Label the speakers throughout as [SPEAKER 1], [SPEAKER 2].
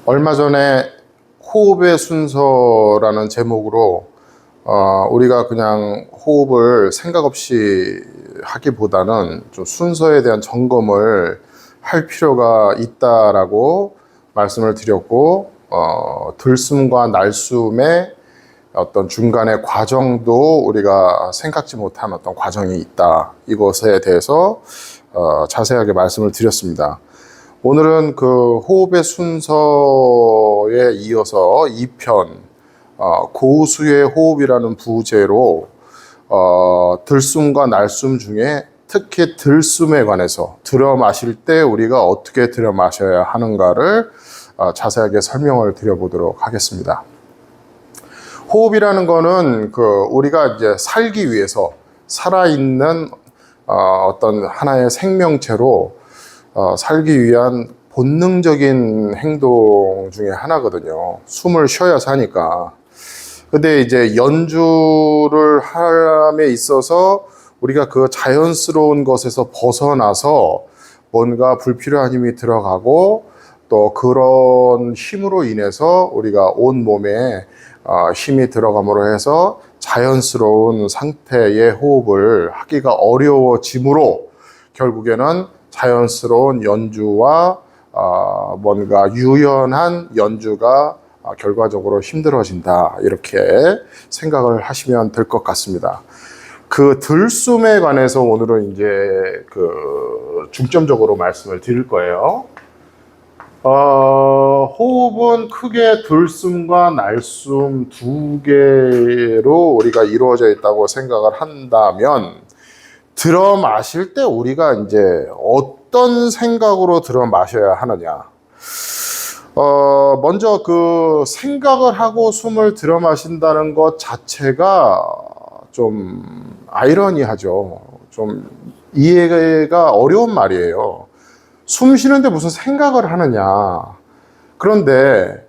[SPEAKER 1] 얼마 전에 호흡의 순서라는 제목으로 우리가 그냥 호흡을 생각 없이 하기보다는 좀 순서에 대한 점검을 할 필요가 있다라고 말씀을 드렸고, 들숨과 날숨의 어떤 중간의 과정도 우리가 생각지 못한 어떤 과정이 있다. 이것에 대해서 자세하게 말씀을 드렸습니다. 오늘은 그 호흡의 순서에 이어서 2편 고수의 호흡이라는 부제로 들숨과 날숨 중에 특히 들숨에 관해서 들어 마실 때 우리가 어떻게 들어 마셔야 하는가를 자세하게 설명을 드려보도록 하겠습니다. 호흡이라는 거는 우리가 이제 살기 위해서 살아있는 어떤 하나의 생명체로 살기 위한 본능적인 행동 중에 하나거든요. 숨을 쉬어야 사니까. 근데 이제 연주를 함에 있어서 우리가 그 자연스러운 것에서 벗어나서 뭔가 불필요한 힘이 들어가고 또 그런 힘으로 인해서 우리가 온 몸에 힘이 들어감으로 해서 자연스러운 상태의 호흡을 하기가 어려워지므로 결국에는 자연스러운 연주와 뭔가 유연한 연주가 결과적으로 힘들어진다, 이렇게 생각을 하시면 될 것 같습니다. 그 들숨에 관해서 오늘은 이제 중점적으로 말씀을 드릴 거예요. 호흡은 크게 들숨과 날숨 두 개로 우리가 이루어져 있다고 생각을 한다면, 들어 마실 때 우리가 이제 어떤 생각으로 들어 마셔야 하느냐. 먼저 그 생각을 하고 숨을 들어 마신다는 것 자체가 좀 아이러니하죠. 좀 이해가 어려운 말이에요. 숨 쉬는데 무슨 생각을 하느냐. 그런데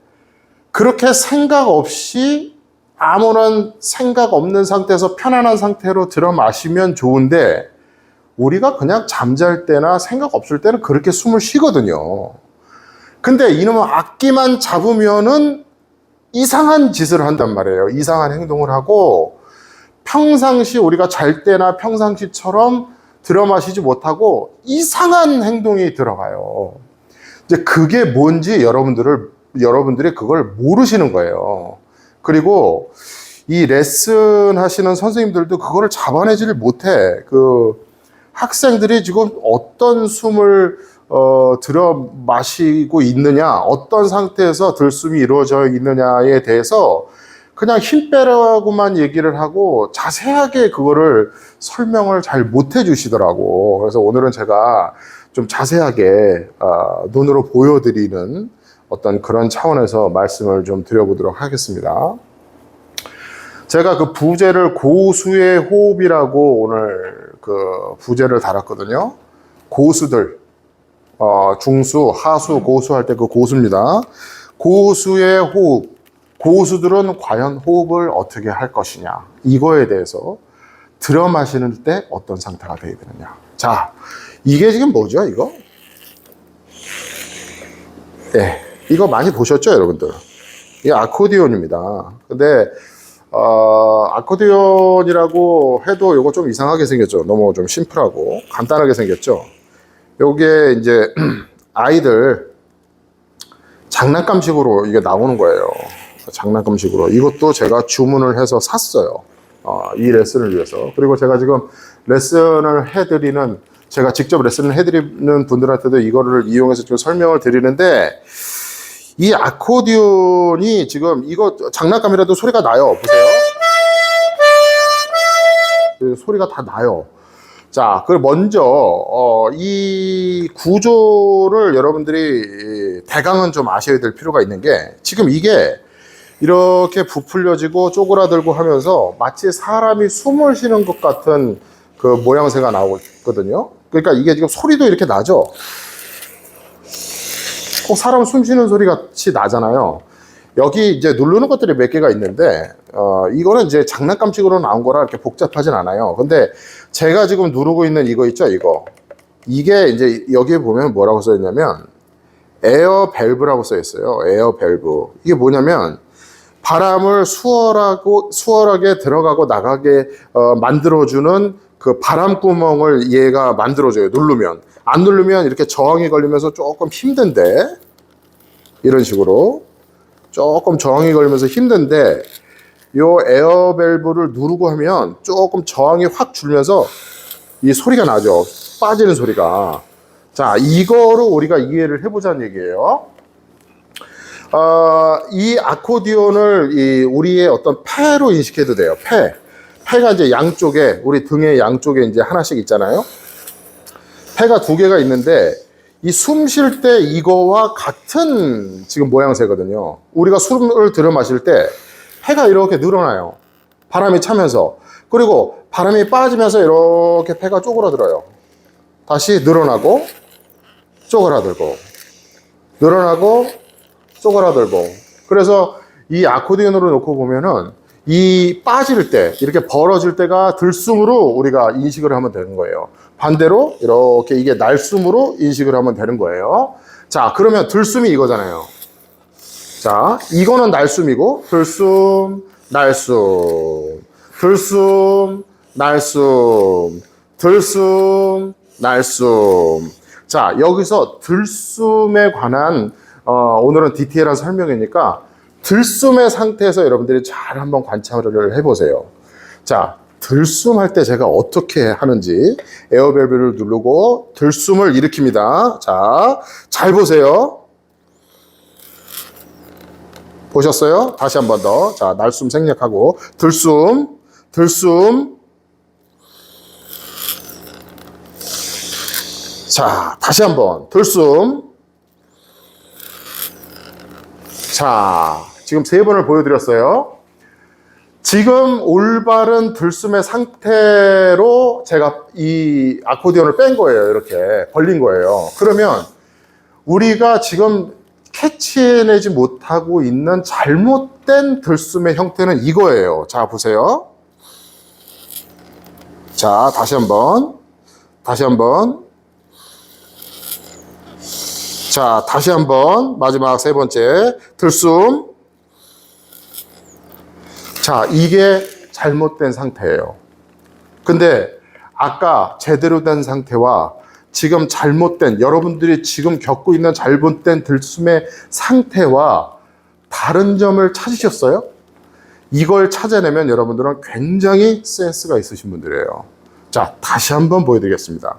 [SPEAKER 1] 그렇게 생각 없이 아무런 생각 없는 상태에서 편안한 상태로 들어 마시면 좋은데, 우리가 그냥 잠잘 때나 생각 없을 때는 그렇게 숨을 쉬거든요. 근데 이놈의 악기만 잡으면은 이상한 짓을 한단 말이에요. 이상한 행동을 하고, 평상시 우리가 잘 때나 평상시처럼 들어 마시지 못하고 이상한 행동이 들어가요. 이제 그게 뭔지 여러분들이 그걸 모르시는 거예요. 그리고 이 레슨 하시는 선생님들도 그거를 잡아내지를 못해. 학생들이 지금 어떤 숨을 들어 마시고 있느냐, 어떤 상태에서 들숨이 이루어져 있느냐에 대해서 그냥 힘 빼라고만 얘기를 하고 자세하게 그거를 설명을 잘 못 해주시더라고. 그래서 오늘은 제가 좀 자세하게 눈으로 보여드리는 어떤 그런 차원에서 말씀을 좀 드려보도록 하겠습니다. 제가 그 부제를 고수의 호흡이라고 오늘 그 부제를 달았거든요. 고수들, 중수, 하수, 고수 할 때 그 고수입니다. 고수의 호흡, 고수들은 과연 호흡을 어떻게 할 것이냐, 이거에 대해서 들어 마시는 때 어떤 상태가 되어야 되느냐. 자, 이게 지금 뭐죠, 이거? 네, 이거 많이 보셨죠, 여러분들? 이게 아코디온입니다. 근데 아코디온이라고 해도 이거 좀 이상하게 생겼죠. 너무 좀 심플하고 간단하게 생겼죠. 요게 이제 아이들 장난감식으로 이게 나오는 거예요. 장난감식으로. 이것도 제가 주문을 해서 샀어요. 이 레슨을 위해서. 그리고 제가 지금 제가 직접 레슨을 해드리는 분들한테도 이거를 이용해서 지금 설명을 드리는데, 이 아코디온이 지금 이거 장난감이라도 소리가 나요. 보세요. 소리가 다 나요. 자, 그럼 먼저 이 구조를 여러분들이 대강은 좀 아셔야 될 필요가 있는 게, 지금 이게 이렇게 부풀려지고 쪼그라들고 하면서 마치 사람이 숨을 쉬는 것 같은 그 모양새가 나오거든요. 그러니까 이게 지금 소리도 이렇게 나죠. 꼭 사람 숨 쉬는 소리 같이 나잖아요. 여기 이제 누르는 것들이 몇 개가 있는데, 이거는 이제 장난감식으로 나온 거라 이렇게 복잡하진 않아요. 근데 제가 지금 누르고 있는 이거 있죠, 이거. 이게 이제 여기에 보면 뭐라고 써 있냐면 에어 밸브라고 써 있어요. 에어 밸브. 이게 뭐냐면 바람을 수월하게 들어가고 나가게 만들어주는 그 바람 구멍을 얘가 만들어줘요. 누르면. 안 누르면 이렇게 저항이 걸리면서 조금 힘든데, 이런 식으로 조금 저항이 걸리면서 힘든데, 요 에어 밸브를 누르고 하면 조금 저항이 확 줄면서 이 소리가 나죠. 빠지는 소리가. 자, 이거로 우리가 이해를 해보자는 얘기예요. 이 아코디온을 우리의 어떤 폐로 인식해도 돼요. 폐가 이제 양쪽에, 우리 등의 양쪽에 이제 하나씩 있잖아요. 폐가 두 개가 있는데, 이 숨 쉴 때 이거와 같은 지금 모양새거든요. 우리가 숨을 들여 마실 때 폐가 이렇게 늘어나요. 바람이 차면서. 그리고 바람이 빠지면서 이렇게 폐가 쪼그라들어요. 다시 늘어나고, 쪼그라들고, 늘어나고, 쪼그라들고. 그래서 이 아코디언으로 놓고 보면은 이 빠질 때, 이렇게 벌어질 때가 들숨으로 우리가 인식을 하면 되는 거예요. 반대로 이렇게 이게 날숨으로 인식을 하면 되는 거예요. 자, 그러면 들숨이 이거잖아요. 자, 이거는 날숨이고, 들숨, 날숨, 들숨, 날숨, 들숨, 날숨. 자, 여기서 들숨에 관한 오늘은 디테일한 설명이니까 들숨의 상태에서 여러분들이 잘 한번 관찰을 해보세요. 자, 들숨할 때 제가 어떻게 하는지 에어밸브를 누르고 들숨을 일으킵니다. 자, 잘 보세요. 보셨어요? 다시 한 번 더. 자, 날숨 생략하고 들숨, 들숨. 자, 다시 한 번 들숨. 자, 지금 세 번을 보여드렸어요. 지금 올바른 들숨의 상태로 제가 이 아코디언을 뺀 거예요. 이렇게 벌린 거예요. 그러면 우리가 지금 캐치해내지 못하고 있는 잘못된 들숨의 형태는 이거예요. 자, 보세요. 자, 다시 한번. 다시 한번. 자, 다시 한번. 마지막 세 번째. 들숨. 자, 이게 잘못된 상태예요. 근데 아까 제대로 된 상태와 지금 잘못된, 여러분들이 지금 겪고 있는 잘못된 들숨의 상태와 다른 점을 찾으셨어요? 이걸 찾아내면 여러분들은 굉장히 센스가 있으신 분들이에요. 자, 다시 한번 보여드리겠습니다.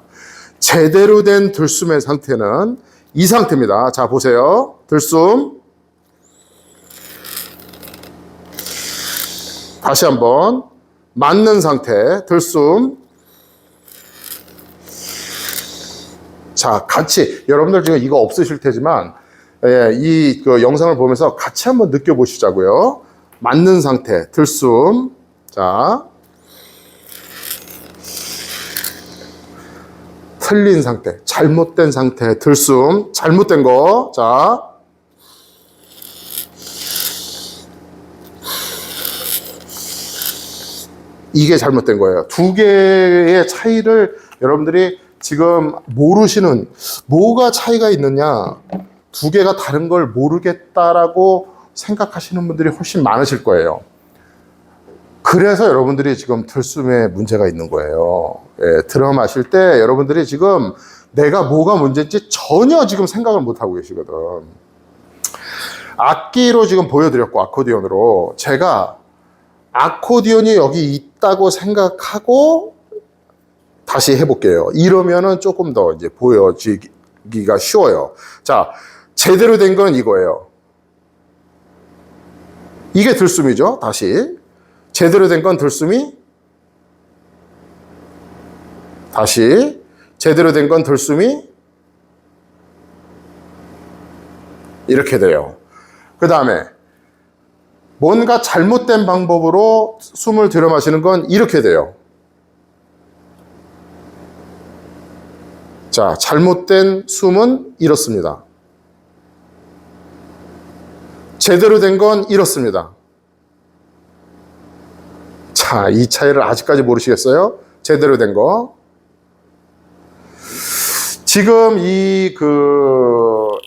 [SPEAKER 1] 제대로 된 들숨의 상태는 이 상태입니다. 자, 보세요. 들숨. 다시 한번. 맞는 상태. 들숨. 자, 같이, 여러분들 지금 이거 없으실 테지만, 이 영상을 보면서 같이 한번 느껴보시자고요. 맞는 상태, 들숨. 자, 틀린 상태, 잘못된 상태, 들숨. 잘못된 거. 자, 이게 잘못된 거예요. 두 개의 차이를 여러분들이 지금 모르시는, 뭐가 차이가 있느냐, 두 개가 다른 걸 모르겠다라고 생각하시는 분들이 훨씬 많으실 거예요. 그래서 여러분들이 지금 들숨에 문제가 있는 거예요. 예, 들어 마실 때 여러분들이 지금 내가 뭐가 문제인지 전혀 지금 생각을 못 하고 계시거든. 악기로 지금 보여드렸고, 아코디언으로 제가 아코디언이 여기 있다고 생각하고 다시 해볼게요. 이러면은 조금 더 이제 보여지기가 쉬워요. 자, 제대로 된 건 이거예요. 이게 들숨이죠. 다시. 제대로 된 건 들숨이. 다시. 제대로 된 건 들숨이. 이렇게 돼요. 그 다음에 뭔가 잘못된 방법으로 숨을 들여 마시는 건 이렇게 돼요. 자, 잘못된 숨은 이렇습니다. 제대로 된 건 이렇습니다. 자, 이 차이를 아직까지 모르시겠어요? 제대로 된 거. 지금 이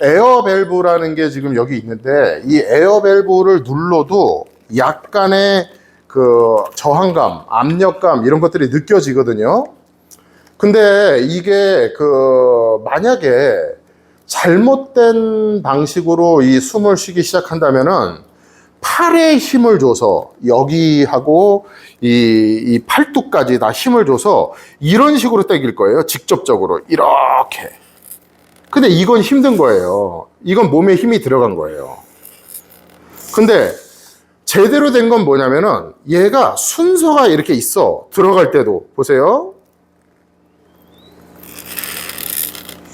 [SPEAKER 1] 에어 밸브라는 게 지금 여기 있는데, 이 에어 밸브를 눌러도 약간의 그 저항감, 압력감 이런 것들이 느껴지거든요. 근데 이게 그 만약에 잘못된 방식으로 이 숨을 쉬기 시작한다면은 팔에 힘을 줘서 여기하고 이 팔뚝까지 다 힘을 줘서 이런 식으로 당길 거예요. 직접적으로 이렇게. 근데 이건 힘든 거예요. 이건 몸에 힘이 들어간 거예요. 근데 제대로 된 건 뭐냐면은 얘가 순서가 이렇게 있어. 들어갈 때도 보세요.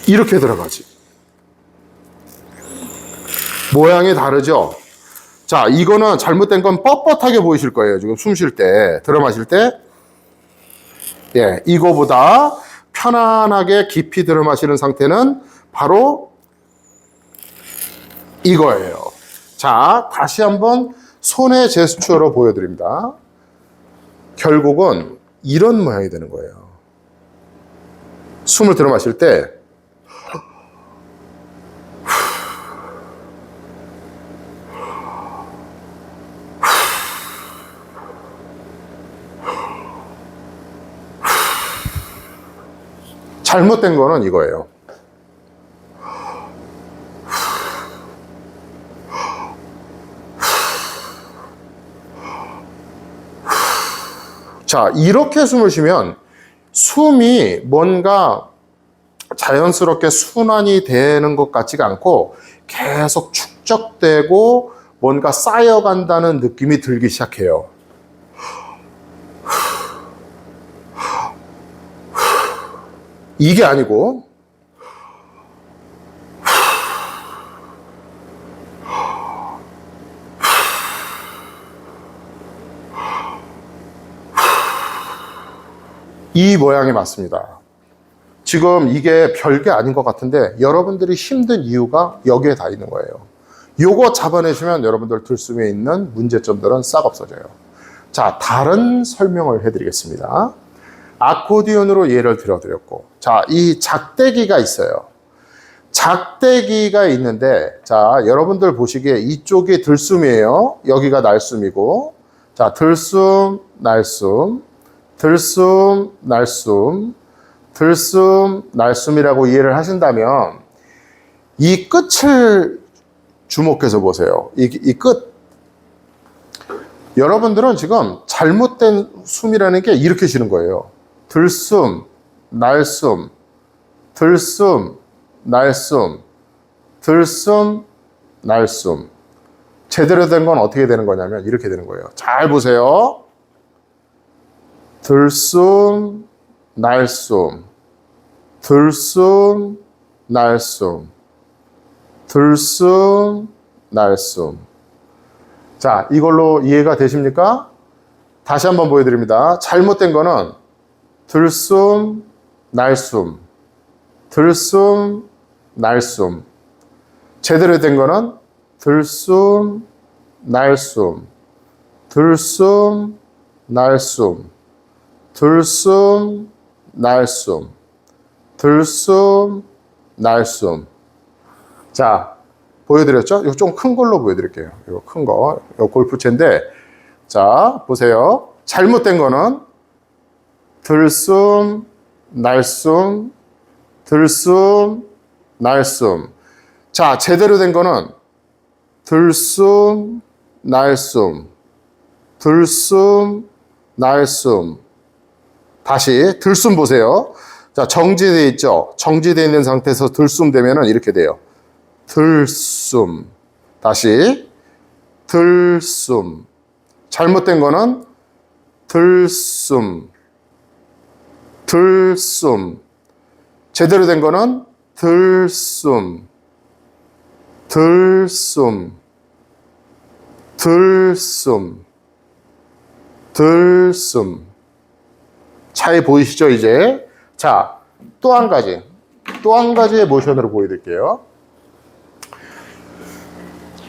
[SPEAKER 1] 이렇게 들어가지. 모양이 다르죠? 자, 이거는 잘못된 건 뻣뻣하게 보이실 거예요. 지금 숨 쉴 때, 들어 마실 때. 예, 이거보다 편안하게 깊이 들어 마시는 상태는 바로 이거예요. 자, 다시 한번 손의 제스처로 보여드립니다. 결국은 이런 모양이 되는 거예요. 숨을 들어 마실 때 잘못된 거는 이거예요. 자, 이렇게 숨을 쉬면 숨이 뭔가 자연스럽게 순환이 되는 것 같지가 않고 계속 축적되고 뭔가 쌓여간다는 느낌이 들기 시작해요. 이게 아니고 이 모양이 맞습니다. 지금 이게 별게 아닌 것 같은데 여러분들이 힘든 이유가 여기에 다 있는 거예요. 요거 잡아내시면 여러분들 들숨에 있는 문제점들은 싹 없어져요. 자, 다른 설명을 해드리겠습니다. 아코디언으로 예를 들어드렸고, 자, 이 작대기가 있어요. 작대기가 있는데, 자, 여러분들 보시기에 이쪽이 들숨이에요. 여기가 날숨이고, 자, 들숨, 날숨, 들숨, 날숨, 들숨, 날숨이라고 이해를 하신다면 이 끝을 주목해서 보세요. 이 끝. 여러분들은 지금 잘못된 숨이라는 게 이렇게 쉬는 거예요. 들숨, 날숨, 들숨, 날숨, 들숨, 날숨. 제대로 된 건 어떻게 되는 거냐면 이렇게 되는 거예요. 잘 보세요. 들숨, 날숨, 들숨, 날숨, 들숨, 날숨. 자, 이걸로 이해가 되십니까? 다시 한번 보여드립니다. 잘못된 거는 들숨, 날숨, 들숨, 날숨. 제대로 된 거는 들숨, 날숨, 들숨, 날숨, 들숨, 날숨, 들숨, 날숨. 자, 보여드렸죠? 이거 좀 큰 걸로 보여드릴게요. 이거 큰 거, 이거 골프채인데, 자, 보세요. 잘못된 거는 들숨, 날숨, 들숨, 날숨. 자, 제대로 된 거는 들숨, 날숨, 들숨, 날숨. 다시 들숨 보세요. 자, 정지되어 있죠? 정지되어 있는 상태에서 들숨 되면은 이렇게 돼요. 들숨. 다시 들숨. 잘못된 거는 들숨, 들숨. 제대로 된 거는 들숨, 들숨, 들숨, 들숨. 차이 보이시죠, 이제? 자, 또 한 가지의 모션으로 보여드릴게요.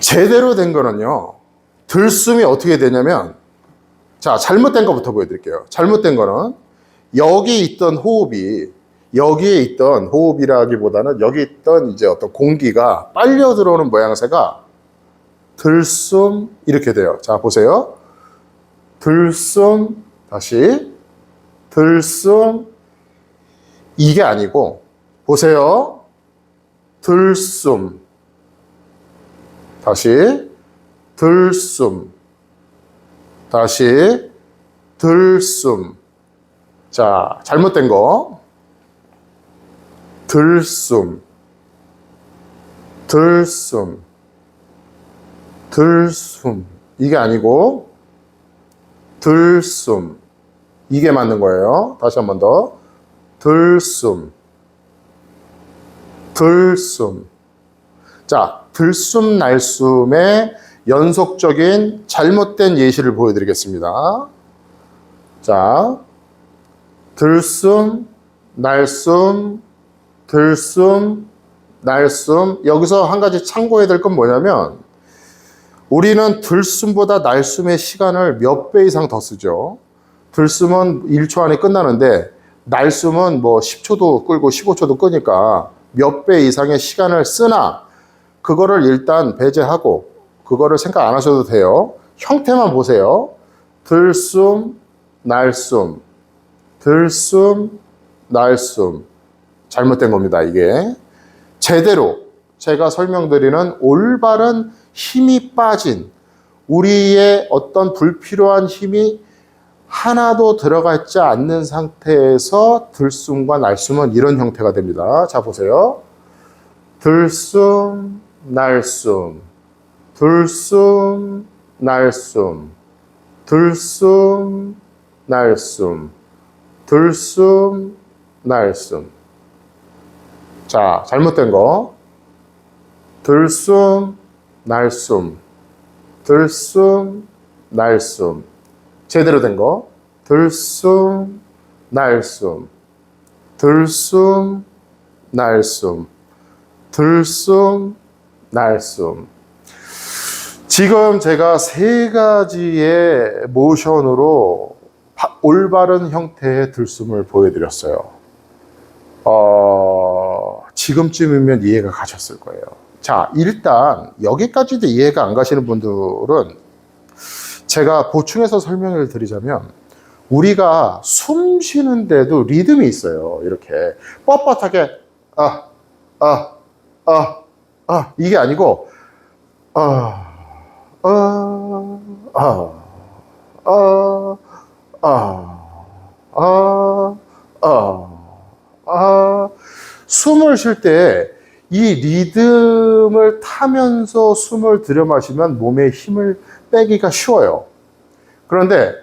[SPEAKER 1] 제대로 된 거는요, 들숨이 어떻게 되냐면, 자, 잘못된 거부터 보여드릴게요. 잘못된 거는 여기 있던 호흡이 여기에 있던 호흡이라기보다는 여기 있던 이제 어떤 공기가 빨려 들어오는 모양새가 들숨 이렇게 돼요. 자, 보세요. 들숨, 다시 들숨. 이게 아니고 보세요. 들숨, 다시 들숨, 다시 들숨. 자, 잘못된 거. 들숨, 들숨, 들숨. 이게 아니고 들숨. 이게 맞는 거예요. 다시 한 번 더. 들숨, 들숨. 자, 들숨 날숨의 연속적인 잘못된 예시를 보여드리겠습니다. 자, 들숨, 날숨, 들숨, 날숨. 여기서 한 가지 참고해야 될 건 뭐냐면 우리는 들숨보다 날숨의 시간을 몇 배 이상 더 쓰죠. 들숨은 1초 안에 끝나는데 날숨은 뭐 10초도 끌고 15초도 끄니까 몇 배 이상의 시간을 쓰나 그거를 일단 배제하고 그거를 생각 안 하셔도 돼요. 형태만 보세요. 들숨, 날숨, 들숨, 날숨. 잘못된 겁니다, 이게. 제대로 제가 설명드리는 올바른 힘이 빠진 우리의 어떤 불필요한 힘이 하나도 들어가 있지 않는 상태에서 들숨과 날숨은 이런 형태가 됩니다. 자, 보세요. 들숨, 날숨, 들숨, 날숨, 들숨, 날숨, 들숨, 날숨. 자, 잘못된 거. 들숨, 날숨, 들숨, 날숨. 제대로 된 거. 들숨, 날숨, 들숨, 날숨, 들숨, 날숨. 지금 제가 세 가지의 모션으로 올바른 형태의 들숨을 보여드렸어요. 지금쯤이면 이해가 가셨을 거예요. 자, 일단 여기까지도 이해가 안 가시는 분들은 제가 보충해서 설명을 드리자면 우리가 숨 쉬는데도 리듬이 있어요. 이렇게 뻣뻣하게 이게 아니고 숨을 쉴 때 이 리듬을 타면서 숨을 들여마시면 몸에 힘을 빼기가 쉬워요. 그런데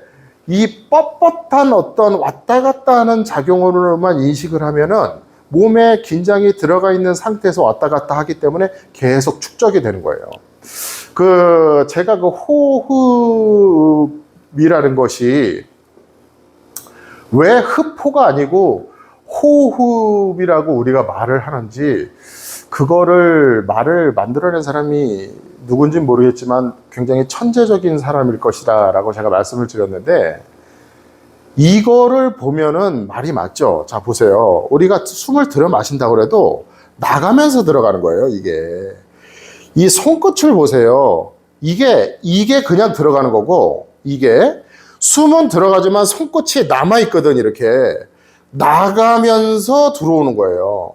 [SPEAKER 1] 이 뻣뻣한 어떤 왔다 갔다 하는 작용으로만 인식을 하면은 몸에 긴장이 들어가 있는 상태에서 왔다 갔다 하기 때문에 계속 축적이 되는 거예요. 제가 호흡이라는 것이 왜 흡호가 아니고 호흡이라고 우리가 말을 하는지 그거를 말을 만들어낸 사람이 누군지 모르겠지만 굉장히 천재적인 사람일 것이다 라고 제가 말씀을 드렸는데 이거를 보면은 말이 맞죠. 자, 보세요. 우리가 숨을 들여 마신다고 해도 나가면서 들어가는 거예요. 이게 이 손끝을 보세요. 이게 그냥 들어가는 거고 이게 숨은 들어가지만 손끝이 남아있거든. 이렇게 나가면서 들어오는 거예요.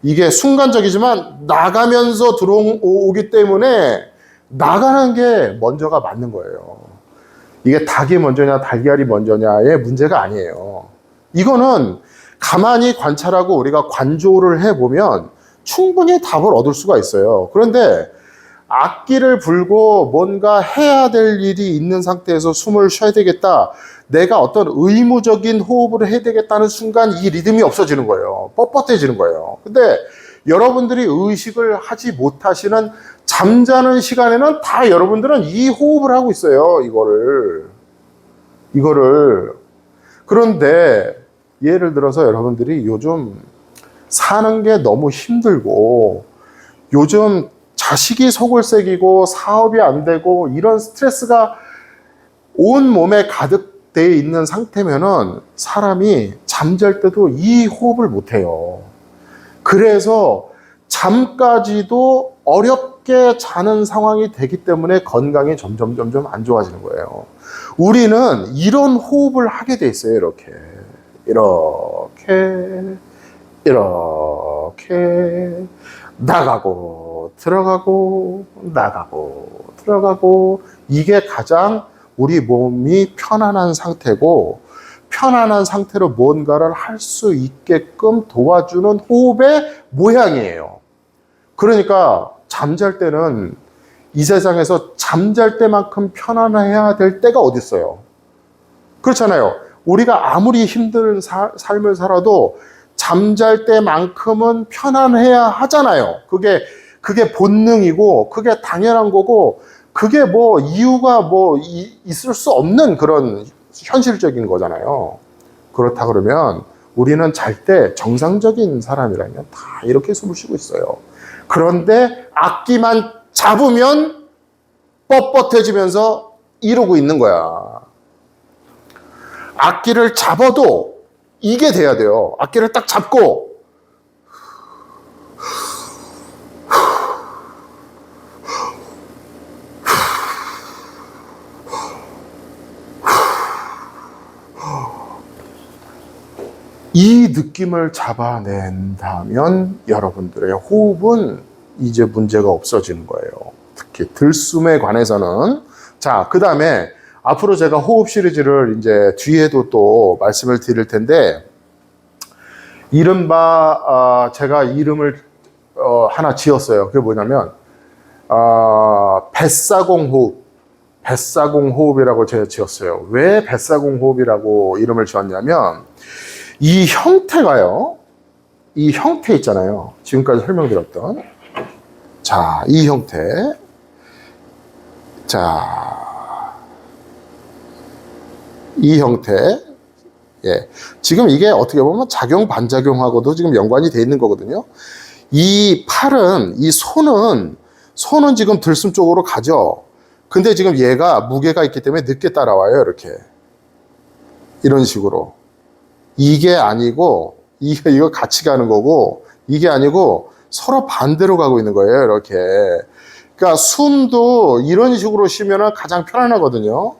[SPEAKER 1] 이게 순간적이지만 나가면서 들어오기 때문에 나가는 게 먼저가 맞는 거예요. 이게 닭이 먼저냐 달걀이 먼저냐의 문제가 아니에요. 이거는 가만히 관찰하고 우리가 관조를 해보면 충분히 답을 얻을 수가 있어요. 그런데 악기를 불고 뭔가 해야 될 일이 있는 상태에서 숨을 쉬어야 되겠다. 내가 어떤 의무적인 호흡을 해야 되겠다는 순간 이 리듬이 없어지는 거예요. 뻣뻣해지는 거예요. 근데 여러분들이 의식을 하지 못하시는 잠자는 시간에는 다 여러분들은 이 호흡을 하고 있어요. 이거를. 그런데 예를 들어서 여러분들이 요즘 사는 게 너무 힘들고 요즘 자식이 속을 새기고 사업이 안 되고 이런 스트레스가 온 몸에 가득되어 있는 상태면은 사람이 잠잘 때도 이 호흡을 못해요. 그래서 잠까지도 어렵게 자는 상황이 되기 때문에 건강이 점점 안 좋아지는 거예요. 우리는 이런 호흡을 하게 돼 있어요. 이렇게 나가고 들어가고 나가고 들어가고, 이게 가장 우리 몸이 편안한 상태고, 편안한 상태로 뭔가를 할 수 있게끔 도와주는 호흡의 모양이에요. 그러니까 잠잘 때는 이 세상에서 잠잘 때만큼 편안해야 될 때가 어디 있어요? 그렇잖아요. 우리가 아무리 힘든 삶을 살아도 잠잘 때만큼은 편안해야 하잖아요. 그게 본능이고, 그게 당연한 거고, 그게 뭐 이유가 있을 수 없는 그런 현실적인 거잖아요. 그렇다 그러면 우리는 잘 때 정상적인 사람이라면 다 이렇게 숨을 쉬고 있어요. 그런데 악기만 잡으면 뻣뻣해지면서 이러고 있는 거야. 악기를 잡아도 이게 돼야 돼요. 악기를 딱 잡고 이 느낌을 잡아낸다면 여러분들의 호흡은 이제 문제가 없어지는 거예요. 특히 들숨에 관해서는. 자, 그 다음에 앞으로 제가 호흡 시리즈를 이제 뒤에도 또 말씀을 드릴 텐데, 이른바 제가 이름을 하나 지었어요. 그게 뭐냐면 뱃사공 호흡. 뱃사공 호흡이라고 제가 지었어요. 왜 뱃사공 호흡이라고 이름을 지었냐면, 이 형태가요, 이 형태 있잖아요. 지금까지 설명드렸던. 자, 이 형태. 자, 이 형태. 예. 지금 이게 어떻게 보면 작용, 반작용하고도 지금 연관이 돼 있는 거거든요. 이 팔은, 이 손은 지금 들숨 쪽으로 가죠. 근데 지금 얘가 무게가 있기 때문에 늦게 따라와요. 이렇게. 이런 식으로. 이게 아니고, 이거 같이 가는 거고, 이게 아니고 서로 반대로 가고 있는 거예요. 이렇게. 그러니까 숨도 이런 식으로 쉬면 가장 편안하거든요.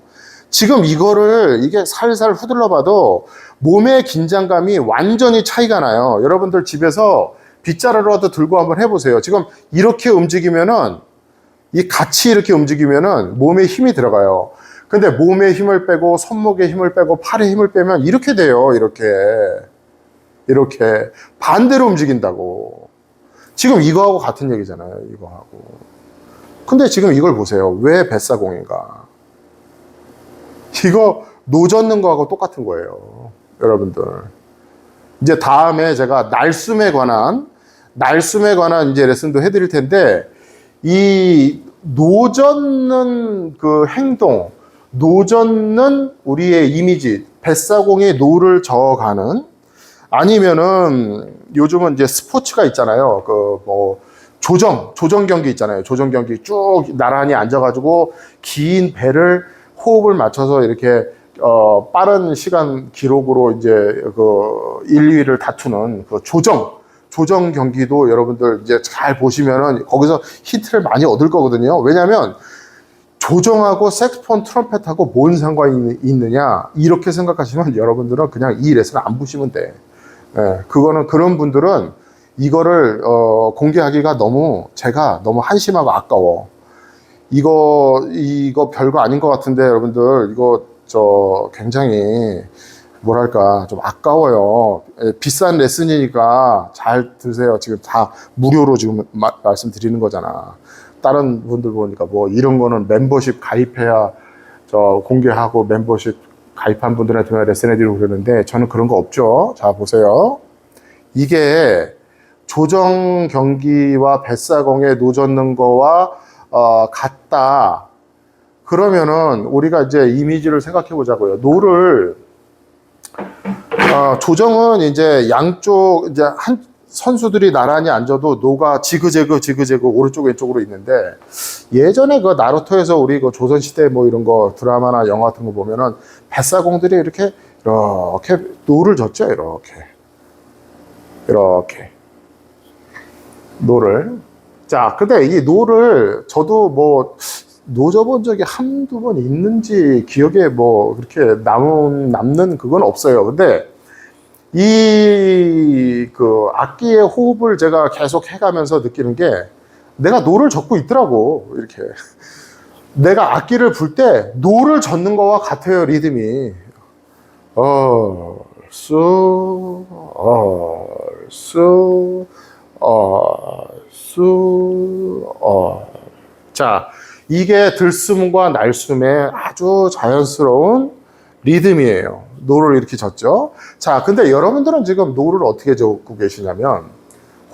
[SPEAKER 1] 지금 이게 살살 후들러 봐도 몸의 긴장감이 완전히 차이가 나요. 여러분들 집에서 빗자루라도 들고 한번 해보세요. 지금 이렇게 움직이면은, 같이 이렇게 움직이면은 몸에 힘이 들어가요. 근데 몸에 힘을 빼고 손목에 힘을 빼고 팔에 힘을 빼면 이렇게 돼요. 이렇게 반대로 움직인다고. 지금 이거하고 같은 얘기잖아요. 이거하고. 근데 지금 이걸 보세요. 왜 뱃사공인가? 이거 노젓는 거하고 똑같은 거예요. 여러분들. 이제 다음에 제가 날숨에 관한 이제 레슨도 해드릴 텐데, 이 노젓는 그 행동, 노젓는 우리의 이미지, 뱃사공에 노를 저어가는, 아니면은 요즘은 이제 스포츠가 있잖아요. 조정 경기 있잖아요. 조정 경기 쭉 나란히 앉아가지고 긴 배를 호흡을 맞춰서 이렇게 빠른 시간 기록으로 이제 1, 2위를 다투는 그 조정 경기도 여러분들 이제 잘 보시면은 거기서 힌트를 많이 얻을 거거든요. 왜냐하면 조정하고 색스폰, 트럼펫하고 뭔 상관이 있느냐, 이렇게 생각하시면 여러분들은 그냥 이 레슨을 안 보시면 돼. 예, 그런 분들은 이거를 공개하기가 제가 너무 한심하고 아까워. 이거 별거 아닌 것 같은데 여러분들, 이거 굉장히 뭐랄까 좀 아까워요. 예, 비싼 레슨이니까 잘 들으세요. 지금 다 무료로 지금 말씀드리는 거잖아. 다른 분들 보니까 이런 거는 멤버십 가입해야 공개하고 멤버십 가입한 분들한테만 레슨해드리고 그러는데, 저는 그런 거 없죠. 자, 보세요. 이게 조정 경기와 뱃사공에 노젓는 거와 같다. 그러면은 우리가 이제 이미지를 생각해 보자고요. 조정은 이제 양쪽, 이제 선수들이 나란히 앉아도 노가 지그재그 오른쪽 왼쪽으로 있는데, 예전에 나루토에서 우리 조선시대 이런 거 드라마나 영화 같은 거 보면은 뱃사공들이 이렇게 이렇게 노를 젓죠. 이렇게 노를. 자, 근데 이 노를 저도 뭐 노져본 적이 한두 번 있는지 기억에 뭐 그렇게 남는 그건 없어요. 근데 이 그 악기의 호흡을 제가 계속 해가면서 느끼는 게 내가 노를 젓고 있더라고. 이렇게 내가 악기를 불 때 노를 젓는 거와 같아요. 리듬이 얼쑤 얼쑤 얼쑤 자, 이게 들숨과 날숨의 아주 자연스러운 리듬이에요. 노를 이렇게 젓죠. 자, 근데 여러분들은 지금 노를 어떻게 적고 계시냐면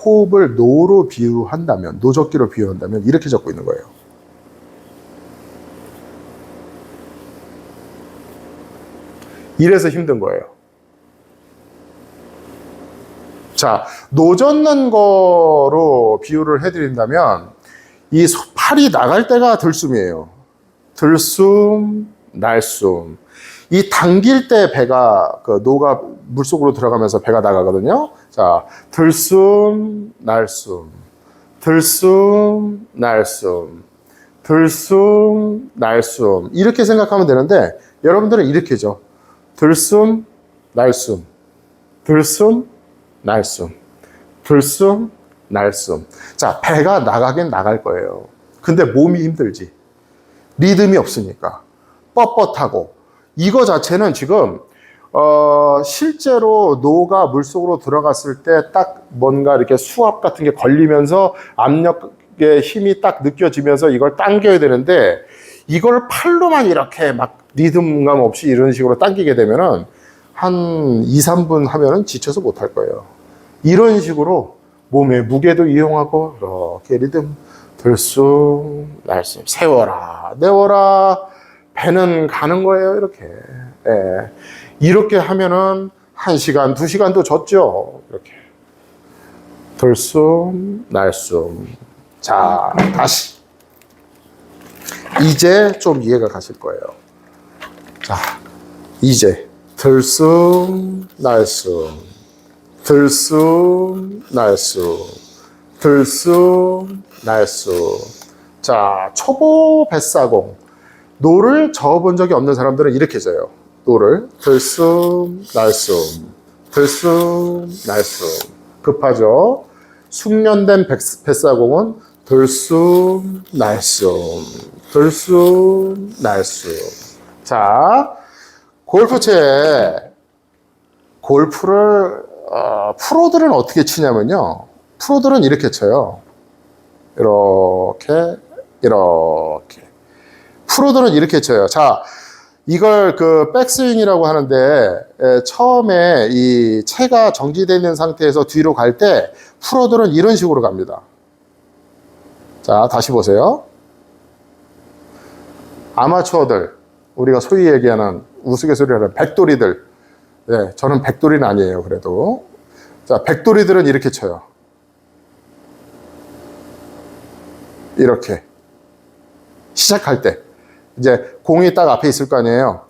[SPEAKER 1] 호흡을 노로 비유한다면, 노젓기로 비유한다면 이렇게 적고 있는 거예요. 이래서 힘든 거예요. 자, 노젓는 거로 비유를 해드린다면 이 팔이 나갈 때가 들숨이에요. 들숨, 날숨. 이 당길 때 배가, 노가 물속으로 들어가면서 배가 나가거든요. 자, 들숨, 날숨. 들숨, 날숨. 들숨, 날숨. 이렇게 생각하면 되는데, 여러분들은 이렇게죠. 들숨, 날숨. 들숨, 날숨. 들숨, 날숨. 자, 배가 나가긴 나갈 거예요. 근데 몸이 힘들지. 리듬이 없으니까. 뻣뻣하고. 이거 자체는 지금 실제로 노가 물속으로 들어갔을 때 딱 뭔가 이렇게 수압 같은 게 걸리면서 압력의 힘이 딱 느껴지면서 이걸 당겨야 되는데 이걸 팔로만 이렇게 막 리듬감 없이 이런 식으로 당기게 되면은 한 2, 3분 하면은 지쳐서 못 할 거예요. 이런 식으로 몸의 무게도 이용하고 이렇게 리듬 들숨 날숨 세워라 내워라 배는 가는 거예요. 이렇게 이렇게 하면은 1시간, 2시간도 졌죠. 이렇게 들숨 날숨. 자, 다시 이제 좀 이해가 가실 거예요. 자, 이제 들숨 날숨 들숨 날숨 들숨 날숨. 자, 초보 뱃사공 노를 저어본 적이 없는 사람들은 이렇게 져요. 노를 들숨 날숨 들숨 날숨. 급하죠. 숙련된 뱃사공은 들숨 날숨 들숨 날숨. 자, 골프채 골프를 프로들은 어떻게 치냐면요. 프로들은 이렇게 쳐요. 이렇게 프로들은 이렇게 쳐요. 자, 이걸 백스윙이라고 하는데 처음에 이 채가 정지되어 있는 상태에서 뒤로 갈 때 프로들은 이런 식으로 갑니다. 자, 다시 보세요. 아마추어들, 우리가 소위 얘기하는 우스갯소리하는 백돌이들. 네, 저는 백돌이는 아니에요. 그래도 자, 백돌이들은 이렇게 쳐요. 이렇게 시작할 때 이제 공이 딱 앞에 있을 거 아니에요.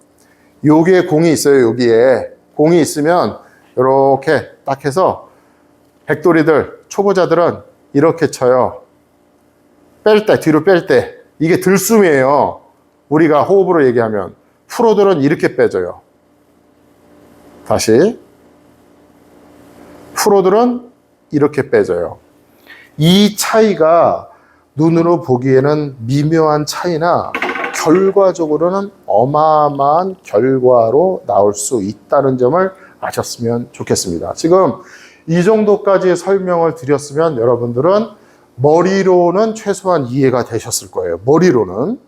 [SPEAKER 1] 여기에 공이 있어요. 여기에 공이 있으면 이렇게 딱 해서 백돌이들, 초보자들은 이렇게 쳐요. 뺄 때, 뒤로 뺄 때. 이게 들숨이에요. 우리가 호흡으로 얘기하면. 프로들은 이렇게 빼줘요. 다시. 프로들은 이렇게 빼줘요. 이 차이가 눈으로 보기에는 미묘한 차이나 결과적으로는 어마어마한 결과로 나올 수 있다는 점을 아셨으면 좋겠습니다. 지금 이 정도까지 설명을 드렸으면 여러분들은 머리로는 최소한 이해가 되셨을 거예요. 머리로는.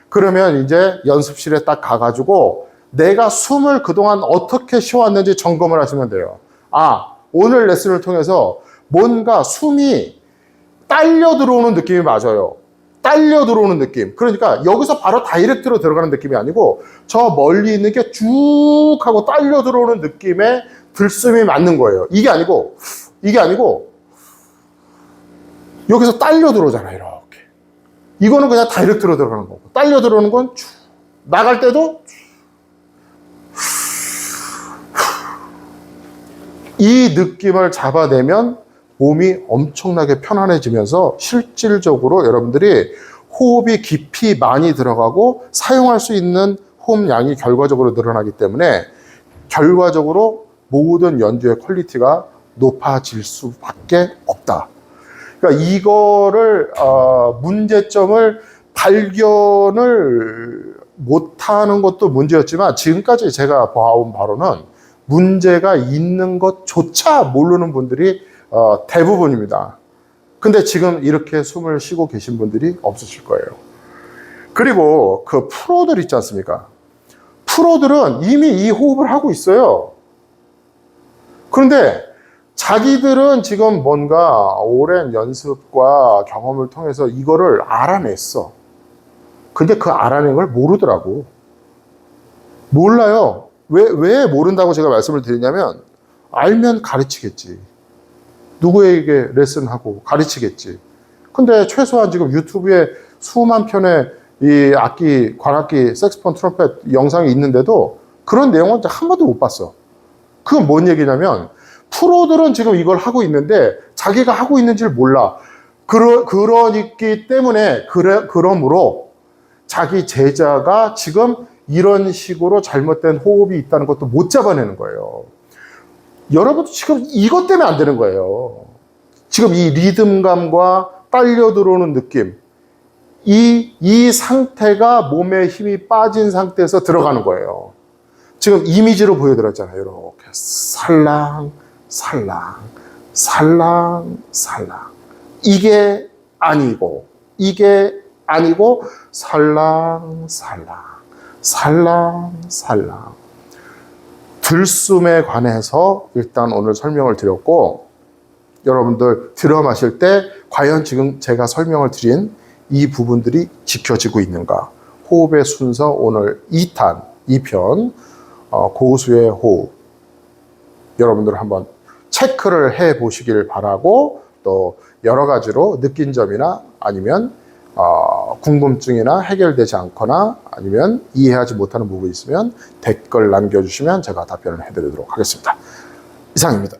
[SPEAKER 1] 그러면 이제 연습실에 딱 가가지고 내가 숨을 그동안 어떻게 쉬어왔는지 점검을 하시면 돼요. 아, 오늘 레슨을 통해서 뭔가 숨이 딸려 들어오는 느낌이 맞아요. 딸려 들어오는 느낌. 그러니까 여기서 바로 다이렉트로 들어가는 느낌이 아니고 저 멀리 있는 게 쭉 하고 딸려 들어오는 느낌의 들숨이 맞는 거예요. 이게 아니고 여기서 딸려 들어오잖아요. 이렇게. 이거는 그냥 다이렉트로 들어가는 거고 딸려 들어오는 건 쭉. 나갈 때도 이 느낌을 잡아내면 몸이 엄청나게 편안해지면서 실질적으로 여러분들이 호흡이 깊이 많이 들어가고 사용할 수 있는 호흡량이 결과적으로 늘어나기 때문에 결과적으로 모든 연주의 퀄리티가 높아질 수밖에 없다. 그러니까 이거를 문제점을 발견을 못하는 것도 문제였지만 지금까지 제가 봐온 바로는 문제가 있는 것조차 모르는 분들이 대부분입니다. 근데 지금 이렇게 숨을 쉬고 계신 분들이 없으실 거예요. 그리고 그 프로들 있지 않습니까? 프로들은 이미 이 호흡을 하고 있어요. 그런데 자기들은 지금 뭔가 오랜 연습과 경험을 통해서 이거를 알아냈어. 근데 그 알아낸 걸 모르더라고. 몰라요. 왜 모른다고 제가 말씀을 드리냐면, 알면 가르치겠지. 누구에게 레슨하고 가르치겠지. 근데 최소한 지금 유튜브에 수만 편의 이 악기, 관악기, 색스폰, 트럼펫 영상이 있는데도 그런 내용은 한 번도 못 봤어. 그건 뭔 얘기냐면, 프로들은 지금 이걸 하고 있는데 자기가 하고 있는지를 몰라. 그러기 때문에, 그러므로 자기 제자가 지금 이런 식으로 잘못된 호흡이 있다는 것도 못 잡아내는 거예요. 여러분도 지금 이것 때문에 안 되는 거예요. 지금 이 리듬감과 딸려 들어오는 느낌, 이 상태가 몸에 힘이 빠진 상태에서 들어가는 거예요. 지금 이미지로 보여드렸잖아요. 이렇게 살랑, 살랑, 살랑, 살랑. 이게 아니고, 살랑, 살랑, 살랑, 살랑. 들숨에 관해서 일단 오늘 설명을 드렸고, 여러분들 들어 마실 때 과연 지금 제가 설명을 드린 이 부분들이 지켜지고 있는가? 호흡의 순서 오늘 2탄, 2편 고수의 호흡 여러분들 한번 체크를 해 보시길 바라고, 또 여러 가지로 느낀 점이나 아니면 궁금증이나 해결되지 않거나 아니면 이해하지 못하는 부분이 있으면 댓글 남겨주시면 제가 답변을 해드리도록 하겠습니다. 이상입니다.